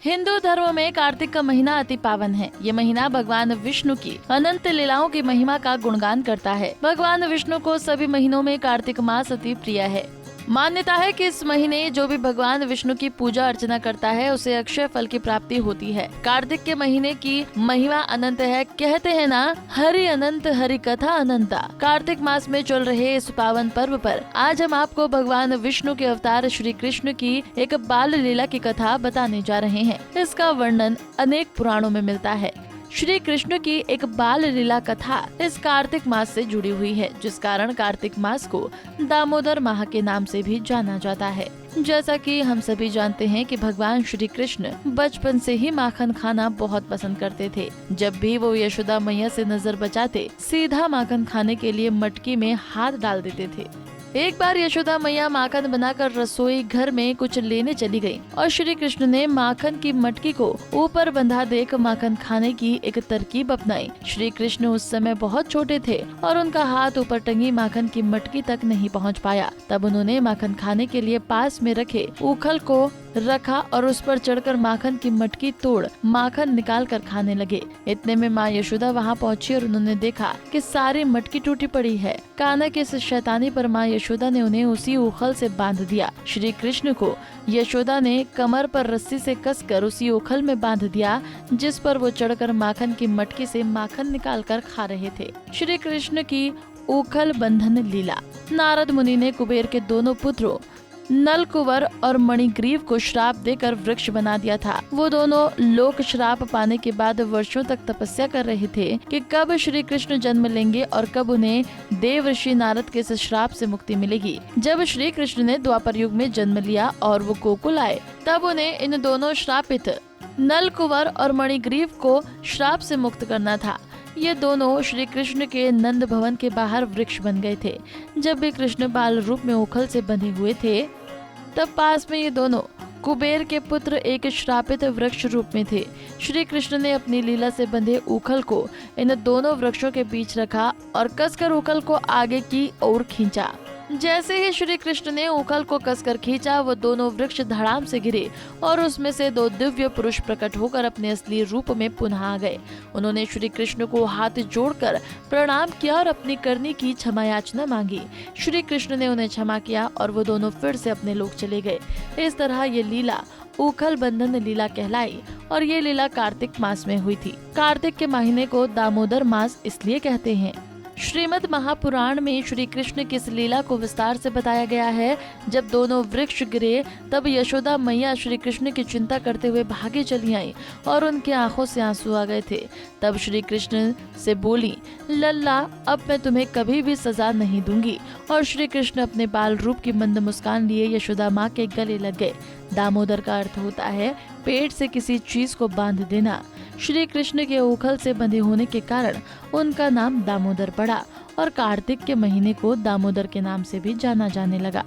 हिंदू धर्म में कार्तिक का महीना अति पावन है। ये महीना भगवान विष्णु की अनंत लीलाओं की महिमा का गुणगान करता है। भगवान विष्णु को सभी महीनों में कार्तिक मास अति प्रिय है। मान्यता है कि इस महीने जो भी भगवान विष्णु की पूजा अर्चना करता है उसे अक्षय फल की प्राप्ति होती है। कार्तिक के महीने की महिमा अनंत है। कहते हैं ना, हरि अनंत हरि कथा अनंता। कार्तिक मास में चल रहे इस पावन पर्व पर आज हम आपको भगवान विष्णु के अवतार श्री कृष्ण की एक बाल लीला की कथा बताने जा रहे हैं। इसका वर्णन अनेक पुराणों में मिलता है। श्री कृष्ण की एक बाल लीला कथा इस कार्तिक मास से जुड़ी हुई है, जिस कारण कार्तिक मास को दामोदर माह के नाम से भी जाना जाता है। जैसा कि हम सभी जानते हैं कि भगवान श्री कृष्ण बचपन से ही माखन खाना बहुत पसंद करते थे। जब भी वो यशोदा मैया से नजर बचाते, सीधा माखन खाने के लिए मटकी में हाथ डाल देते थे। एक बार यशोदा मैया माखन बनाकर रसोई घर में कुछ लेने चली गयी और श्री कृष्ण ने माखन की मटकी को ऊपर बंधा देख माखन खाने की एक तरकीब अपनाई। श्री कृष्ण उस समय बहुत छोटे थे और उनका हाथ ऊपर टंगी माखन की मटकी तक नहीं पहुंच पाया। तब उन्होंने माखन खाने के लिए पास में रखे ऊखल को रखा और उस पर चढ़कर माखन की मटकी तोड़ माखन निकाल कर खाने लगे। इतने में माँ यशोदा वहाँ पहुँची और उन्होंने देखा कि सारी मटकी टूटी पड़ी है। कान्हा की इस शैतानी पर माँ यशोदा ने उन्हें उसी ऊखल से बांध दिया। श्री कृष्ण को यशोदा ने कमर पर रस्सी से कसकर उसी ऊखल में बांध दिया, जिस पर वो चढ़कर माखन की मटकी से माखन निकाल कर खा रहे थे। श्री कृष्ण की ऊखल बंधन लीला। नारद मुनि ने कुबेर के दोनों पुत्रों नल कुंवर और मणिग्रीव को श्राप देकर वृक्ष बना दिया था। वो दोनों लोक श्राप पाने के बाद वर्षों तक तपस्या कर रहे थे कि कब श्री कृष्ण जन्म लेंगे और कब उन्हें देव ऋषि नारद के इस श्राप से मुक्ति मिलेगी। जब श्री कृष्ण ने द्वापर युग में जन्म लिया और वो गोकुल आए, तब उन्हें इन दोनों श्रापित नल कुंवर और मणिग्रीव को श्राप से मुक्त करना था। ये दोनों श्री कृष्ण के नंद भवन के बाहर वृक्ष बन गए थे। जब भी कृष्ण बाल रूप में उखल से बंधे हुए थे, तब पास में ये दोनों कुबेर के पुत्र एक श्रापित वृक्ष रूप में थे। श्री कृष्ण ने अपनी लीला से बंधे उखल को इन दोनों वृक्षों के बीच रखा और कसकर उखल को आगे की ओर खींचा। जैसे ही श्री कृष्ण ने उखल को कसकर खींचा, वो दोनों वृक्ष धड़ाम से गिरे और उसमें से दो दिव्य पुरुष प्रकट होकर अपने असली रूप में पुनः आ गए। उन्होंने श्री कृष्ण को हाथ जोड़कर प्रणाम किया और अपनी करनी की क्षमा याचना मांगी। श्री कृष्ण ने उन्हें क्षमा किया और वो दोनों फिर से अपने लोक चले गए। इस तरह ये लीला उखल बंधन लीला कहलाई और ये लीला कार्तिक मास में हुई थी। कार्तिक के महीने को दामोदर मास इसलिए कहते हैं। श्रीमद् महापुराण में श्री कृष्ण की इस लीला को विस्तार से बताया गया है। जब दोनों वृक्ष गिरे, तब यशोदा मैया श्री कृष्ण की चिंता करते हुए भागे चली आई और उनके आंखों से आंसू आ गए थे। तब श्री कृष्ण से बोली, लल्ला, अब मैं तुम्हें कभी भी सजा नहीं दूंगी। और श्री कृष्ण अपने बाल रूप की मंद मुस्कान लिए यशोदा माँ के गले लग गए। दामोदर का अर्थ होता है पेट से किसी चीज को बांध देना। श्री कृष्ण के उखल से बंधे होने के कारण उनका नाम दामोदर पड़ा और कार्तिक के महीने को दामोदर के नाम से भी जाना जाने लगा।